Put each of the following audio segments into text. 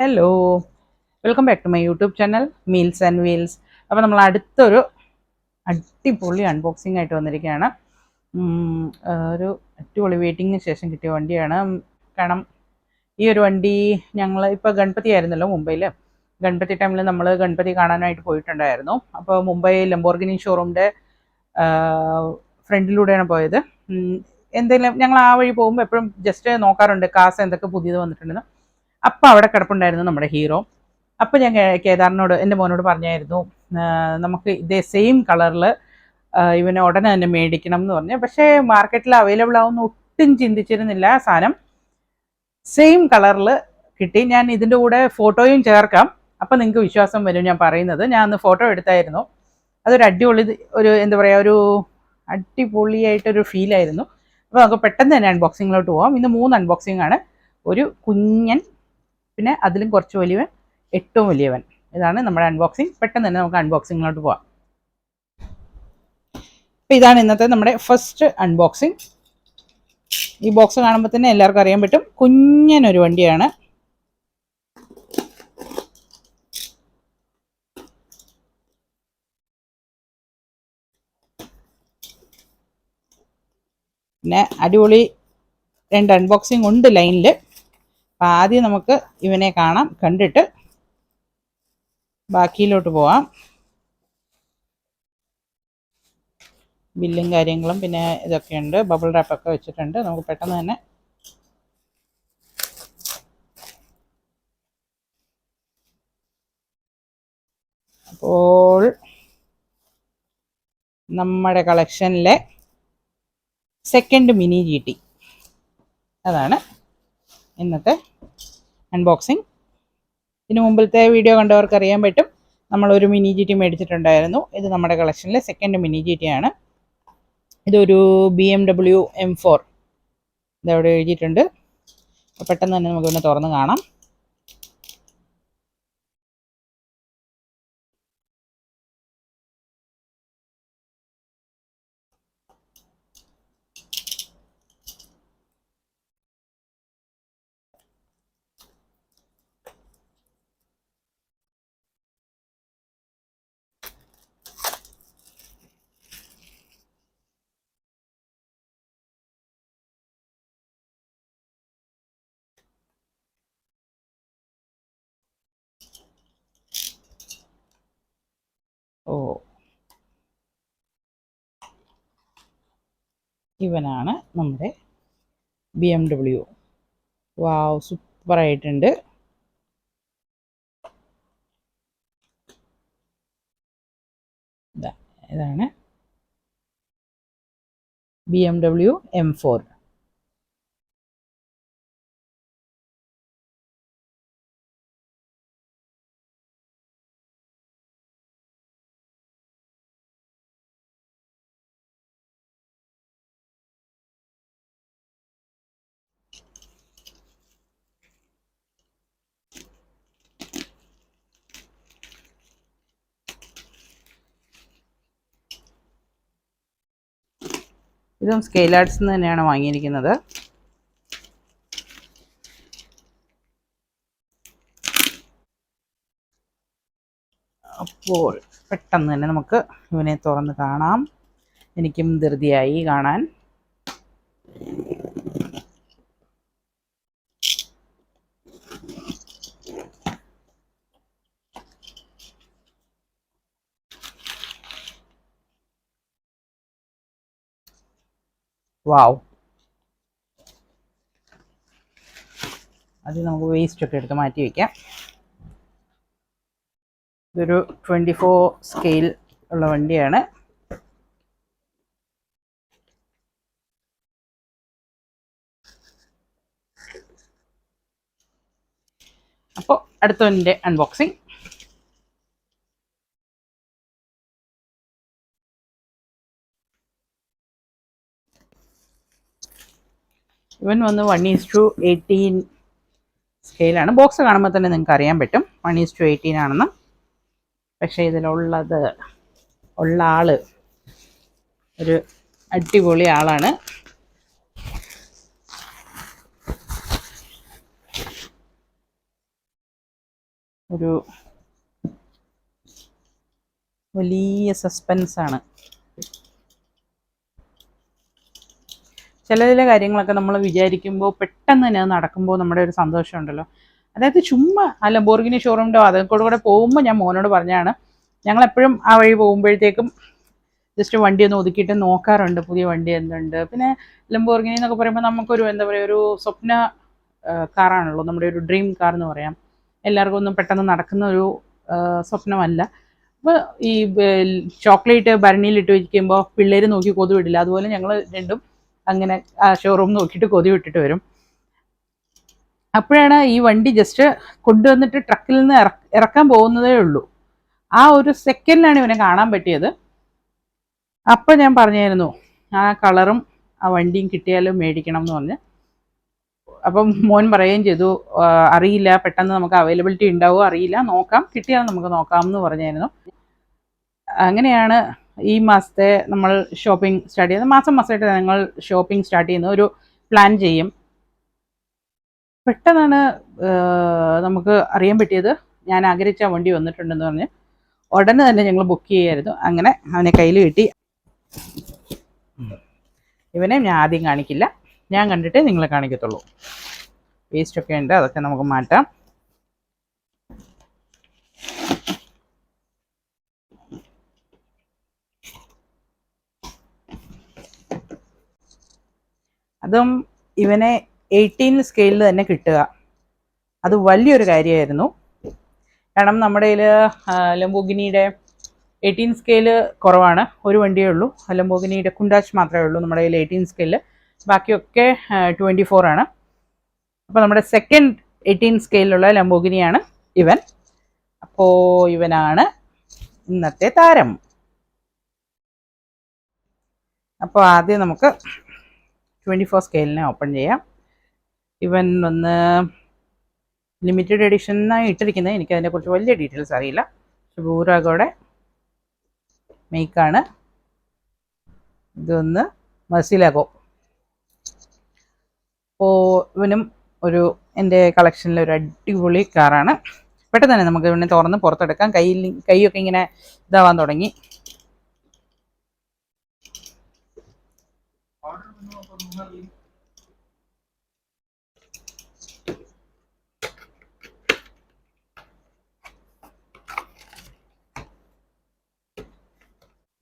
Hello, welcome back to my YouTube channel meals and wheels. അപ്പോൾ നമ്മൾ അടുത്തൊരു അടിപൊളി അൺബോക്സിംഗ് ആയിട്ട് വന്നിരിക്കുകയാണ്. ഒരു അടിപൊളി വെയിറ്റിങ്ങിന് ശേഷം കിട്ടിയ വണ്ടിയാണ്. കാരണം ഈ ഒരു വണ്ടി ഞങ്ങൾ ഇപ്പോൾ ഗണപതി ആയിരുന്നല്ലോ മുംബൈയിൽ. ഗണപതി ടൈമിൽ നമ്മൾ ഗണപതി കാണാനായിട്ട് പോയിട്ടുണ്ടായിരുന്നു. അപ്പോൾ മുംബൈ ലംബോർഗിനി ഷോറൂമിൻ്റെ ഫ്രണ്ടിലൂടെയാണ് പോയത്. എന്തെങ്കിലും ഞങ്ങൾ ആ വഴി പോകുമ്പോൾ എപ്പോഴും ജസ്റ്റ് നോക്കാറുണ്ട് കാസ് എന്തൊക്കെ പുതിയത് വന്നിട്ടുണ്ടെന്ന്. അപ്പം അവിടെ കിടപ്പുണ്ടായിരുന്നു നമ്മുടെ ഹീറോ. അപ്പം ഞാൻ കേദാറിനോട് എൻ്റെ മോനോട് പറഞ്ഞായിരുന്നു നമുക്ക് ഇതേ സെയിം കളറിൽ ഇവനെ ഉടനെ തന്നെ മേടിക്കണം എന്ന് പറഞ്ഞു. പക്ഷേ മാർക്കറ്റിൽ അവൈലബിൾ ആവുമെന്ന് ഒട്ടും ചിന്തിച്ചിരുന്നില്ല. സാധനം സെയിം കളറിൽ കിട്ടി. ഞാൻ ഇതിൻ്റെ കൂടെ ഫോട്ടോയും ചേർക്കാം, അപ്പം നിങ്ങൾക്ക് വിശ്വാസം വരും ഞാൻ പറയുന്നത്. ഞാൻ അന്ന് ഫോട്ടോ എടുത്തായിരുന്നു. അതൊരു അടിപൊളി എന്താ പറയുക, ഒരു അടിപൊളിയായിട്ടൊരു ഫീലായിരുന്നു. അപ്പോൾ നമുക്ക് പെട്ടെന്ന് തന്നെ അൺബോക്സിങ്ങിലോട്ട് പോകാം. ഇന്ന് 3 അൺബോക്സിംഗ് ആണ്. ഒരു കുഞ്ഞൻ, പിന്നെ അതിലും കുറച്ച് വലിയവൻ, ഏറ്റവും വലിയവൻ. ഇതാണ് നമ്മുടെ അൺബോക്സിങ്. പെട്ടെന്ന് തന്നെ നമുക്ക് അൺബോക്സിങ്ങിലോട്ട് പോവാം. അപ്പോൾ ഇതാണ് ഇന്നത്തെ നമ്മുടെ ഫസ്റ്റ് അൺബോക്സിങ്. ഈ ബോക്സ് കാണുമ്പോൾ തന്നെ എല്ലാവർക്കും അറിയാൻ പറ്റും കുഞ്ഞനൊരു വണ്ടിയാണ്. പിന്നെ അടിപൊളി 2 അൺബോക്സിങ് ഉണ്ട് ലൈനിൽ. അപ്പം ആദ്യം നമുക്ക് ഇവനെ കാണാം, കണ്ടിട്ട് ബാക്കിയിലോട്ട് പോവാം. ബില്ലും കാര്യങ്ങളും പിന്നെ ഇതൊക്കെയുണ്ട്. ബബിൾ റാപ്പൊക്കെ വെച്ചിട്ടുണ്ട്. നമുക്ക് പെട്ടെന്ന് തന്നെ അപ്പോൾ നമ്മുടെ കളക്ഷനിലെ സെക്കൻഡ് മിനി GT, അതാണ് ഇന്നത്തെ അൺബോക്സിങ്. ഇതിന് മുമ്പിലത്തെ വീഡിയോ കണ്ടവർക്ക് അറിയാൻ പറ്റും, നമ്മളൊരു മിനി GT മേടിച്ചിട്ടുണ്ടായിരുന്നു. ഇത് നമ്മുടെ കളക്ഷനിലെ സെക്കൻഡ് മിനി GT ആണ്. ഇതൊരു BMW M4 ഇതവിടെ എഴുതിയിട്ടുണ്ട്. അപ്പോൾ പെട്ടെന്ന് തന്നെ നമുക്കൊന്ന് തുറന്ന് കാണാം. ഓ, ഇവനാണ് നമ്മുടെ BMW. വാവ്, സൂപ്പറായിട്ടുണ്ട്. ഇതാണ് BMW M4. ഇതും സ്കെയിൽ ആർട്സിൽ നിന്ന് തന്നെയാണ് വാങ്ങിയിരിക്കുന്നത്. അപ്പോൾ പെട്ടെന്ന് തന്നെ നമുക്ക് ഇവനെ തുറന്ന് കാണാം. എനിക്കും ധൃതിയായി കാണാൻ. വാവ്, അത് നമുക്ക് വേസ്റ്റ് ഒക്കെ എടുത്ത് മാറ്റി വയ്ക്കാം. ഇതൊരു 24 സ്കെയിൽ ഉള്ള വണ്ടിയാണ്. അപ്പോൾ അടുത്തവൻ്റെ അൺബോക്സിങ്. ഇവൻ വന്ന് 1:18 സ്കെയിലാണ്. ബോക്സ് കാണുമ്പോൾ തന്നെ നിങ്ങൾക്ക് അറിയാൻ പറ്റും 1:18 ആണെന്ന്. പക്ഷേ ഉള്ള ആള് ഒരു അടിപൊളി ആളാണ്. ഒരു വലിയ സസ്പെൻസാണ്. ചില കാര്യങ്ങളൊക്കെ നമ്മൾ വിചാരിക്കുമ്പോൾ പെട്ടെന്ന് തന്നെ അത് നടക്കുമ്പോൾ നമ്മുടെ ഒരു സന്തോഷമുണ്ടല്ലോ. അതായത് ചുമ്മാ ആ ലംബോർഗിനി ഷോറൂമിൻ്റെ അതിൽക്കൂടെ പോകുമ്പോൾ ഞാൻ മോനോട് പറഞ്ഞാണ്, ഞങ്ങളെപ്പോഴും ആ വഴി പോകുമ്പോഴത്തേക്കും ജസ്റ്റ് വണ്ടി ഒന്ന് ഒതുക്കിയിട്ട് നോക്കാറുണ്ട് പുതിയ വണ്ടി എന്തുണ്ട്. പിന്നെ ലംബോർഗിനി എന്നൊക്കെ പറയുമ്പോൾ നമുക്കൊരു എന്താ പറയുക, ഒരു സ്വപ്ന കാറാണല്ലോ, നമ്മുടെ ഒരു ഡ്രീം കാർ എന്ന് പറയാം. എല്ലാവർക്കും ഒന്നും പെട്ടെന്ന് നടക്കുന്ന ഒരു സ്വപ്നമല്ല. അപ്പോൾ ഈ ചോക്ലേറ്റ് ഭരണിയിലിട്ട് വയ്ക്കുമ്പോൾ പിള്ളേർ നോക്കി കൊതു വിടില്ല, അതുപോലെ ഞങ്ങൾ രണ്ടും അങ്ങനെ ആ ഷോറൂം നോക്കിയിട്ട് കൊതി വിട്ടിട്ട് വരും. അപ്പോഴാണ് ഈ വണ്ടി ജസ്റ്റ് കൊണ്ടുവന്നിട്ട് ട്രക്കിൽ നിന്ന് ഇറക്കാൻ പോകുന്നതേ ഉള്ളൂ. ആ ഒരു സെക്കൻഡിലാണ് ഇവനെ കാണാൻ പറ്റിയത്. അപ്പം ഞാൻ പറഞ്ഞായിരുന്നു ആ കളറും ആ വണ്ടിയും കിട്ടിയാലും മേടിക്കണം എന്ന് പറഞ്ഞ്. അപ്പം മോൻ പറയുകയും ചെയ്തു, അറിയില്ല, പെട്ടെന്ന് നമുക്ക് അവൈലബിലിറ്റി ഉണ്ടാവുമോ അറിയില്ല, നോക്കാം, കിട്ടിയാൽ നമുക്ക് നോക്കാം എന്ന് പറഞ്ഞായിരുന്നു. അങ്ങനെയാണ് ഈ മാസത്തെ നമ്മൾ ഷോപ്പിംഗ് സ്റ്റാർട്ട് ചെയ്യുന്നത്. മാസമായിട്ട് ഞങ്ങൾ ഷോപ്പിംഗ് സ്റ്റാർട്ട് ചെയ്യുന്നത്, ഒരു പ്ലാൻ ചെയ്യും. പെട്ടെന്നാണ് നമുക്ക് അറിയാൻ പറ്റിയത് ഞാൻ ആഗ്രഹിച്ച വണ്ടി വന്നിട്ടുണ്ടെന്ന് പറഞ്ഞ്. ഉടനെ തന്നെ ഞങ്ങൾ ബുക്ക് ചെയ്യായിരുന്നു. അങ്ങനെ അവനെ കയ്യിൽ കിട്ടി. ഇവനെ ഞാൻ ആദ്യം കാണിക്കില്ല, ഞാൻ കണ്ടിട്ട് നിങ്ങളെ കാണിക്കത്തുള്ളൂ. വേസ്റ്റൊക്കെ ഉണ്ട്, അതൊക്കെ നമുക്ക് മാറ്റാം. അതും ഇവനെ 18 സ്കെയിലിൽ തന്നെ കിട്ടുക, അത് വലിയൊരു കാര്യമായിരുന്നു. കാരണം നമ്മുടെ കയ്യിൽ ലംബോർഗിനിയുടെ 18 സ്കെയില് കുറവാണ്, ഒരു വണ്ടിയേ ഉള്ളൂ. ലംബോർഗിനിയുടെ കുണ്ടാച്ച് മാത്രമേ ഉള്ളൂ നമ്മുടെ കയ്യിൽ 18 സ്കെയില്, ബാക്കിയൊക്കെ 24 ആണ്. അപ്പോൾ നമ്മുടെ സെക്കൻഡ് 18 സ്കെയിലുള്ള ലംബോർഗിനിയാണ് ഇവൻ. അപ്പോൾ ഇവനാണ് ഇന്നത്തെ താരം. അപ്പോൾ ആദ്യം നമുക്ക് 24 സ്കെയിലിനെ ഓപ്പൺ ചെയ്യാം. ഇവൻ വന്ന് ലിമിറ്റഡ് എഡിഷനായി ഇട്ടിരിക്കുന്നത്, എനിക്കതിനെക്കുറിച്ച് വലിയ ഡീറ്റെയിൽസ് അറിയില്ല. ബൂരാഗോടെ മെയ്ക്കാണ്. ഇതൊന്ന് മസിലാഗോ. അപ്പോൾ ഇവനും ഒരു എൻ്റെ കളക്ഷനിൽ ഒരു അടിപൊളി കാറാണ്. പെട്ടെന്ന് തന്നെ നമുക്ക് ഇവനെ തുറന്ന് പുറത്തെടുക്കാം. കൈയൊക്കെ ഇങ്ങനെ ഇതാവാൻ തുടങ്ങി.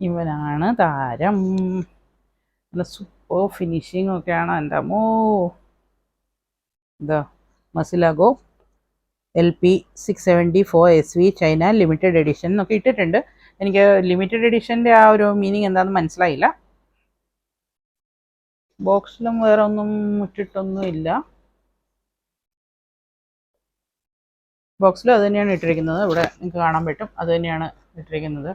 ഇവനാണ് താരം. നല്ല സൂപ്പർ ഫിനിഷിംഗ് ഒക്കെയാണ്. എൻ്റെ അമ്മോ, ഇതാ മസിലാഗോ LP 674 SV China limited edition എന്നൊക്കെ ഇട്ടിട്ടുണ്ട്. എനിക്ക് ലിമിറ്റഡ് എഡിഷൻ്റെ ആ ഒരു മീനിങ് എന്താണെന്ന് മനസ്സിലായില്ല. ബോക്സിലും വേറെ ഒന്നും ഇട്ടിട്ടൊന്നുമില്ല. ബോക്സിലും അത് തന്നെയാണ് ഇട്ടിരിക്കുന്നത്. ഇവിടെ നിങ്ങൾക്ക് കാണാൻ പറ്റും, അത് തന്നെയാണ് ഇട്ടിരിക്കുന്നത്.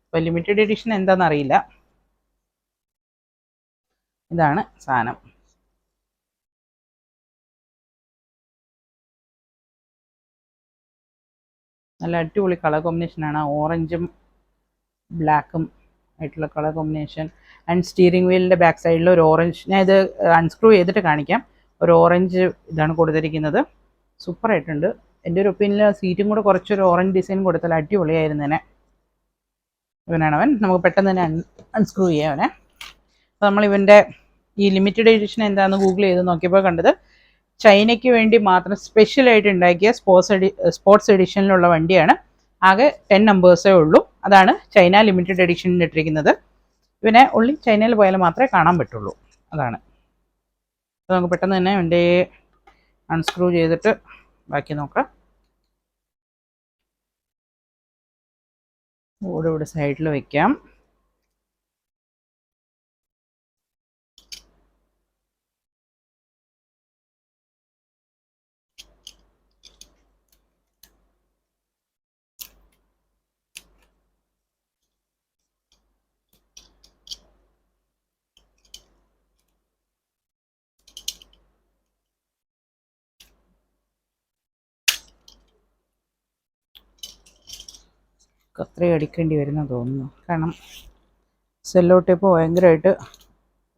അപ്പോൾ ലിമിറ്റഡ് എഡിഷൻ എന്താണെന്ന് അറിയില്ല. ഇതാണ് സാധനം. നല്ല അടിപൊളി കളർ കോമ്പിനേഷനാണ്. ഓറഞ്ചും ബ്ലാക്കും ആയിട്ടുള്ള കളർ കോമ്പിനേഷൻ. ആൻഡ് സ്റ്റിയറിംഗ് വീലിൻ്റെ ബാക്ക് സൈഡിൽ ഒരു ഓറഞ്ച്, ഞാൻ ഇത് അൺസ്ക്രൂ ചെയ്തിട്ട് കാണിക്കാം. ഒരു ഓറഞ്ച് ഇതാണ് കൊടുത്തിരിക്കുന്നത്. സൂപ്പറായിട്ടുണ്ട്. എൻ്റെ ഒരു ഒപ്പീനിയനിൽ സീറ്റും കൂടെ കുറച്ചൊരു ഓറഞ്ച് ഡിസൈൻ കൊടുത്താൽ അടിപൊളിയായിരുന്നേനെ. ഇവനാണ് അവൻ. നമുക്ക് പെട്ടെന്ന് തന്നെ അൺസ്ക്രൂ ചെയ്യാം അവനെ. അപ്പോൾ നമ്മൾ ഇവൻ്റെ ഈ ലിമിറ്റഡ് എഡിഷൻ എന്താണെന്ന് ഗൂഗിൾ ചെയ്ത് നോക്കിയപ്പോൾ കണ്ടത് ചൈനയ്ക്ക് വേണ്ടി മാത്രം സ്പെഷ്യലായിട്ട് ഉണ്ടാക്കിയ സ്പോർട്സ് എഡിഷനിലുള്ള വണ്ടിയാണ്. ആകെ 10 നമ്പേഴ്സേ ഉള്ളൂ. അതാണ് ചൈന ലിമിറ്റഡ് എഡിഷനിൽ ഇട്ടിരിക്കുന്നത്. ഇവനെ ഉള്ളി ചൈനയിൽ പോയാൽ മാത്രമേ കാണാൻ പറ്റുള്ളൂ. അതാണ്. അപ്പോൾ നമുക്ക് പെട്ടെന്ന് തന്നെ എൻ്റെ അൺസ്ക്രൂ ചെയ്തിട്ട് ബാക്കി നോക്കാം. ഇവിടെ സൈഡിൽ വയ്ക്കാം. അത്രയും അടിക്കേണ്ടി വരുന്ന തോന്നുന്നു. കാരണം സെല്ലോ ടേപ്പ് ഭയങ്കരമായിട്ട്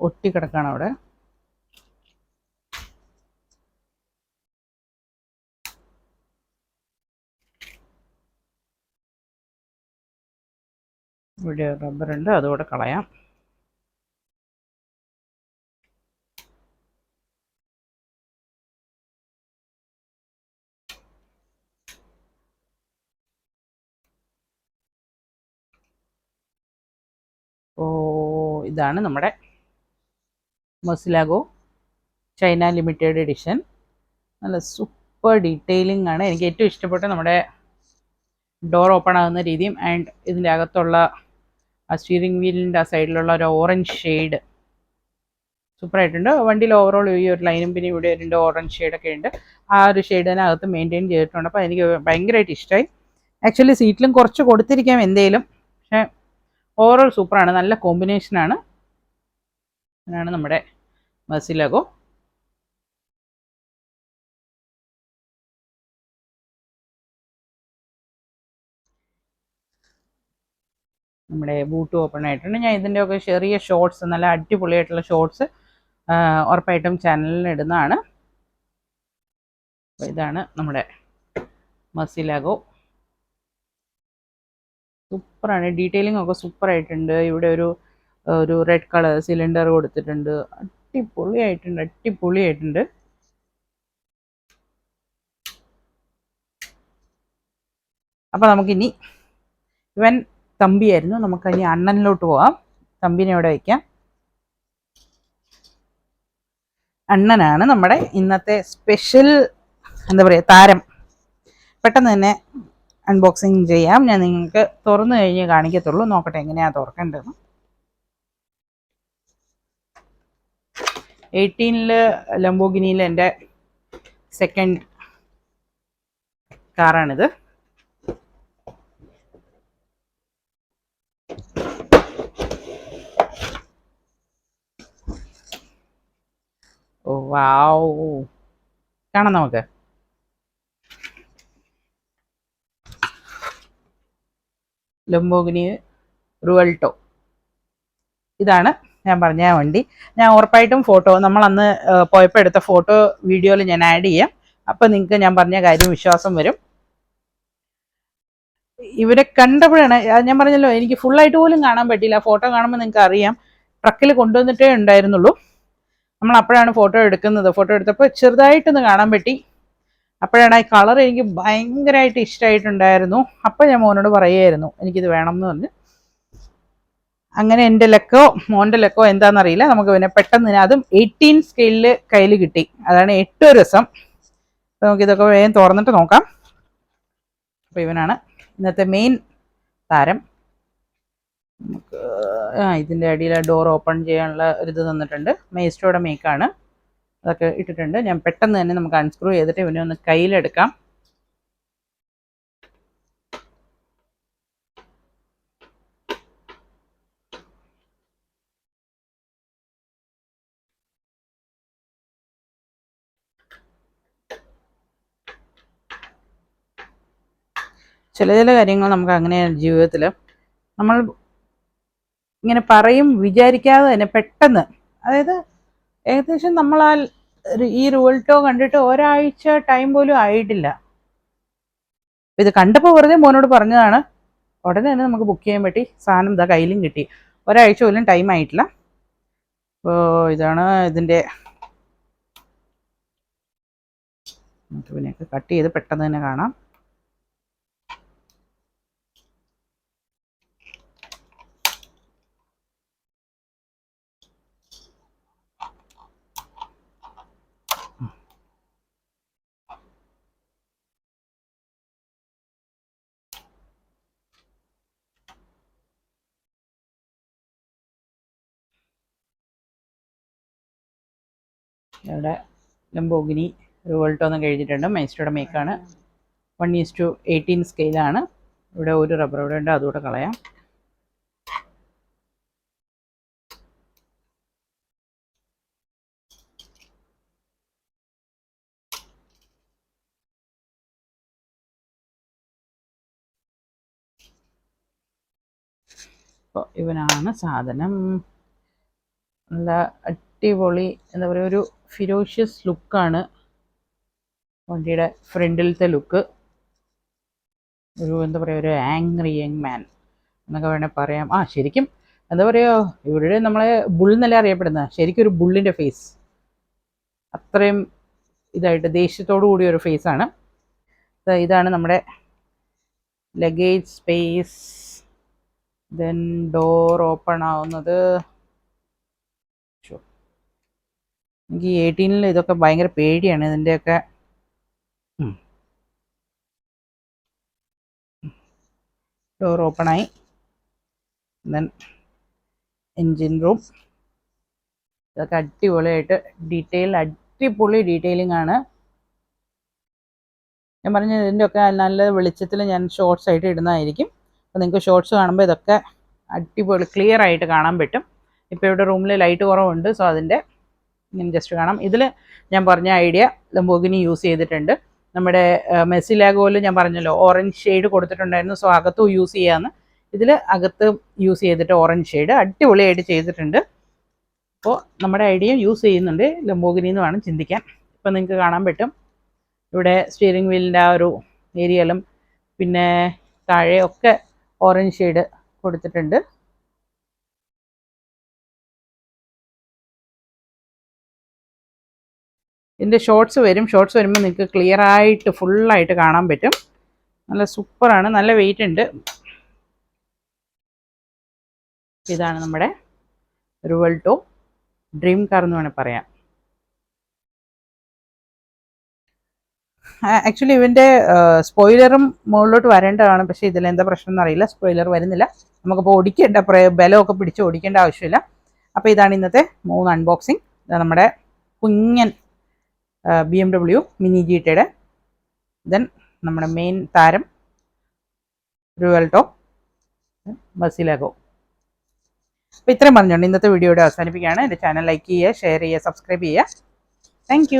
ഒട്ടിക്കിടക്കാണ് അവിടെ. ഇവിടെ റബ്ബറുണ്ട്, അതുകൂടെ കളയാം. ഇതാണ് നമ്മുടെ മൊസിലാഗോ ചൈന ലിമിറ്റഡ് എഡിഷൻ. നല്ല സൂപ്പർ ഡീറ്റെയിലിംഗ് ആണ്. എനിക്ക് ഏറ്റവും ഇഷ്ടപ്പെട്ട നമ്മുടെ ഡോർ ഓപ്പൺ ആകുന്ന രീതിയും ആൻഡ് ഇതിൻ്റെ അകത്തുള്ള ആ സ്റ്റിയറിംഗ് വീലിൻ്റെ ആ സൈഡിലുള്ള ഒരു ഓറഞ്ച് ഷെയ്ഡ് സൂപ്പറായിട്ടുണ്ട്. വണ്ടിയിൽ ഓവറോൾ ഈ ഒരു ലൈനും പിന്നെ ഇവിടെ രണ്ട് ഓറഞ്ച് ഷെയ്ഡൊക്കെ ഉണ്ട്. ആ ഒരു ഷെയ്ഡ് അതിനകത്ത് മെയിൻറ്റെയിൻ ചെയ്തിട്ടുണ്ട്. അപ്പോൾ എനിക്ക് ഭയങ്കരമായിട്ട് ഇഷ്ടമായി. ആക്ച്വലി സീറ്റിലും കുറച്ച് കൊടുത്തിരിക്കാം എന്തേലും, പക്ഷേ ഓവറോൾ സൂപ്പറാണ്. നല്ല കോമ്പിനേഷനാണ്. ഇതാണ് നമ്മുടെ മസിലഗോ. നമ്മുടെ ബൂട്ട് ഓപ്പൺ ആയിട്ടുണ്ട്. ഞാൻ ഇതിൻ്റെയൊക്കെ ചെറിയ ഷോർട്സ്, നല്ല അടിപൊളിയായിട്ടുള്ള ഷോർട്സ് ഉറപ്പായിട്ടും ചാനലിൽ ഇടുന്നതാണ്. അപ്പോൾ ഇതാണ് നമ്മുടെ മസിലാഗോ. സൂപ്പറാണ്. ഡീറ്റെയിലിംഗ് ഒക്കെ സൂപ്പറായിട്ടുണ്ട്. ഇവിടെ ഒരു റെഡ് കളർ സിലിണ്ടർ കൊടുത്തിട്ടുണ്ട്. അടിപൊളിയായിട്ടുണ്ട്. അപ്പോൾ നമുക്കിനി ഇവൻ തമ്പിയായിരുന്നു, നമുക്കിനി അണ്ണനിലോട്ട് പോവാം. തമ്പിനെ ഇവിടെ വയ്ക്കാം. അണ്ണനാണ് നമ്മുടെ ഇന്നത്തെ സ്പെഷ്യൽ എന്താ പറയുക താരം. പെട്ടെന്ന് തന്നെ അൺബോക്സിങ് ചെയ്യാം. ഞാൻ നിങ്ങൾക്ക് തുറന്നു കഴിഞ്ഞ് കാണിക്കത്തുള്ളൂ. നോക്കട്ടെ എങ്ങനെയാണ് തുറക്കേണ്ടതെന്ന്. 18 ലംബോർഗിനിയിൽ എൻ്റെ സെക്കൻഡ് കാറാണിത്. ഓ വാവ്, കാണാം നമുക്ക്. ലംബോർഗിനി റുവൾട്ടോ, ഇതാണ് ഞാൻ പറഞ്ഞ വണ്ടി. ഞാൻ ഉറപ്പായിട്ടും ഫോട്ടോ നമ്മൾ അന്ന് പോയപ്പോൾ എടുത്ത ഫോട്ടോ വീഡിയോയിൽ ഞാൻ ആഡ് ചെയ്യാം. അപ്പോൾ നിങ്ങൾക്ക് ഞാൻ പറഞ്ഞ കാര്യം വിശ്വാസം വരും. ഇവരെ കണ്ടപ്പോഴാണ് ഞാൻ പറഞ്ഞല്ലോ, എനിക്ക് ഫുള്ളായിട്ട് പോലും കാണാൻ പറ്റിയില്ല. ഫോട്ടോ കാണുമ്പോൾ നിങ്ങൾക്ക് അറിയാം, ട്രക്കിൽ കൊണ്ടുവന്നിട്ടേ ഉണ്ടായിരുന്നുള്ളൂ. നമ്മൾ അപ്പോഴാണ് ഫോട്ടോ എടുക്കുന്നത്. ഫോട്ടോ എടുത്തപ്പോൾ ചെറുതായിട്ടൊന്ന് കാണാൻ പറ്റി. അപ്പോഴാണ് ഈ കളർ എനിക്ക് ഭയങ്കരമായിട്ട് ഇഷ്ടമായിട്ടുണ്ടായിരുന്നു. അപ്പോൾ ഞാൻ മോനോട് പറയുമായിരുന്നു എനിക്കിത് വേണം എന്ന് പറഞ്ഞ്. അങ്ങനെ എൻ്റെ ലക്കോ മോൻ്റെ ലക്കോ എന്താണെന്നറിയില്ല, നമുക്ക് പിന്നെ പെട്ടെന്ന് തന്നെ അതും 18 സ്കെയിലിൽ കയ്യിൽ കിട്ടി. അതാണ് ഏറ്റവും രസം. അപ്പോൾ നമുക്കിതൊക്കെ വേഗം തുറന്നിട്ട് നോക്കാം. അപ്പോൾ ഇവനാണ് ഇന്നത്തെ മെയിൻ താരം. നമുക്ക് ഇതിൻ്റെ അടിയിൽ ഡോർ ഓപ്പൺ ചെയ്യാനുള്ള ഒരിത് തന്നിട്ടുണ്ട്. മേസ്റ്റോയുടെ മേക്കാണ്, അതൊക്കെ ഇട്ടിട്ടുണ്ട്. ഞാൻ പെട്ടെന്ന് തന്നെ നമുക്ക് അൺസ്ക്രൂ ചെയ്തിട്ട് ഇവനെ ഒന്ന് കയ്യിലെടുക്കാം. ചില കാര്യങ്ങൾ നമുക്ക് അങ്ങനെയാണ് ജീവിതത്തിൽ. നമ്മൾ ഇങ്ങനെ പറയും വിചാരിക്കാതെ തന്നെ പെട്ടെന്ന്, അതായത് ഏകദേശം നമ്മൾ ഈ റുവൾട്ടോ കണ്ടിട്ട് ഒരാഴ്ച ടൈം പോലും ആയിട്ടില്ല. ഇത് കണ്ടപ്പോൾ വെറുതെ മോനോട് പറഞ്ഞതാണ്. ഉടനെ തന്നെ നമുക്ക് ബുക്ക് ചെയ്യാൻ പറ്റി. സാധനം ഇതാ കയ്യിലും കിട്ടി. ഒരാഴ്ച പോലും ടൈം ആയിട്ടില്ല. അപ്പോൾ ഇതാണ് ഇതിൻ്റെ. ഇതിനെയൊക്കെ കട്ട് ചെയ്ത് പെട്ടെന്ന് തന്നെ കാണാം. ഇവിടെ ലംബോർഗിനി റുവൾട്ടോ എന്ന് എഴുതിയിട്ടുണ്ട്. മേസ്റ്റോയുടെ മേക്കാണ്. 1:18 സ്കെയിലാണ്. ഇവിടെ ഒരു റബ്ബർ ഇവിടെ ഉണ്ട്, അതുകൂടെ കളയാം. അപ്പോൾ ഇവനാണ് സാധനം. നല്ല അടിപൊളി എന്താ പറയുക, ഒരു ഫിറോഷ്യസ് ലുക്കാണ് വണ്ടിയുടെ ഫ്രണ്ടിലത്തെ ലുക്ക്. ഒരു എന്താ പറയുക, ഒരു ആംഗ്രി യങ് മാൻ. എന്നൊക്കെ വേണേൽ പറയാം. ശരിക്കും എന്താ പറയുക, ഇവിടെ നമ്മളെ ബുൾ എന്നല്ല അറിയപ്പെടുന്നത്, ശരിക്കും ഒരു ബുള്ളിൻ്റെ ഫേസ്, അത്രയും ഇതായിട്ട് ദേഷ്യത്തോടു കൂടിയ ഒരു ഫേസാണ്. ഇതാണ് നമ്മുടെ luggage space. Then door open ആവുന്നത്. എനിക്ക് 18 ഇതൊക്കെ ഭയങ്കര പേടിയാണ്, ഇതിൻ്റെയൊക്കെ. ഡോർ ഓപ്പണായി. Then engine room. ഇതൊക്കെ അടിപൊളിയായിട്ട് അടിപൊളി ഡീറ്റെയിലിംഗ് ആണ്. ഞാൻ പറഞ്ഞ ഇതിൻ്റെയൊക്കെ നല്ല വെളിച്ചത്തിൽ ഞാൻ ഷോർട്സ് ആയിട്ട് ഇടുന്നതായിരിക്കും. അപ്പോൾ നിങ്ങൾക്ക് ഷോർട്സ് കാണുമ്പോൾ ഇതൊക്കെ അടിപൊളി ക്ലിയർ ആയിട്ട് കാണാൻ പറ്റും. ഇപ്പോൾ ഇവിടെ റൂമിൽ ലൈറ്റ് കുറവുണ്ട്, സോ അതിൻ്റെ ഞാൻ ജസ്റ്റ് കാണാം. ഇതിൽ ഞാൻ പറഞ്ഞ ഐഡിയ ലംബോർഗിനി യൂസ് ചെയ്തിട്ടുണ്ട്. നമ്മുടെ മെസ്സിലാഗോയിൽ ഞാൻ പറഞ്ഞല്ലോ ഓറഞ്ച് ഷെയ്ഡ് കൊടുത്തിട്ടുണ്ടായിരുന്നു, സോ അകത്തും യൂസ് ചെയ്യാമെന്ന്. ഇതിൽ അകത്ത് യൂസ് ചെയ്തിട്ട് ഓറഞ്ച് ഷെയ്ഡ് അടിപൊളിയായിട്ട് ചെയ്തിട്ടുണ്ട്. അപ്പോൾ നമ്മുടെ ഐഡിയ യൂസ് ചെയ്യുന്നുണ്ട് ലംബോർഗിനി എന്ന് വേണം ചിന്തിക്കാൻ. ഇപ്പോൾ നിങ്ങൾക്ക് കാണാൻ പറ്റും ഇവിടെ സ്റ്റിയറിംഗ് വീലിൻ്റെ ആ ഒരു ഏരിയയിലും പിന്നെ താഴെയൊക്കെ ഓറഞ്ച് ഷെയ്ഡ് കൊടുത്തിട്ടുണ്ട്. ഇതിൻ്റെ ഷോർട്സ് വരുമ്പോൾ നിങ്ങൾക്ക് ക്ലിയർ ആയിട്ട് ഫുള്ളായിട്ട് കാണാൻ പറ്റും. നല്ല സൂപ്പറാണ്, നല്ല വെയിറ്റ് ഉണ്ട്. ഇതാണ് നമ്മുടെ റിവൾട്ടോ ഡ്രീം കാർ എന്ന് വേണമെങ്കിൽ പറയാം. ആക്ച്വലി ഇവൻ്റെ സ്പോയിലറും മുകളിലോട്ട് വരേണ്ടതാണ്, പക്ഷേ ഇതിലെന്താ പ്രശ്നം എന്നറിയില്ല, സ്പോയിലർ വരുന്നില്ല. നമുക്കിപ്പോൾ ഓടിക്കേണ്ട ബലമൊക്കെ പിടിച്ച് ഓടിക്കേണ്ട ആവശ്യമില്ല. അപ്പോൾ ഇതാണ് ഇന്നത്തെ 3 അൺബോക്സിങ്. നമ്മുടെ കുഞ്ഞൻ BMW മിനി GTയുടെ, ദെൻ നമ്മുടെ മെയിൻ താരം റിവൾട്ടോ, മെസ്സിലാഗോ. അപ്പോൾ ഇത്രയും പറഞ്ഞുകൊണ്ട് ഇന്നത്തെ വീഡിയോയുടെ അവസാനിപ്പിക്കുകയാണ്. എൻ്റെ ചാനൽ ലൈക്ക് ചെയ്യുക, ഷെയർ ചെയ്യുക, സബ്സ്ക്രൈബ് ചെയ്യുക. താങ്ക്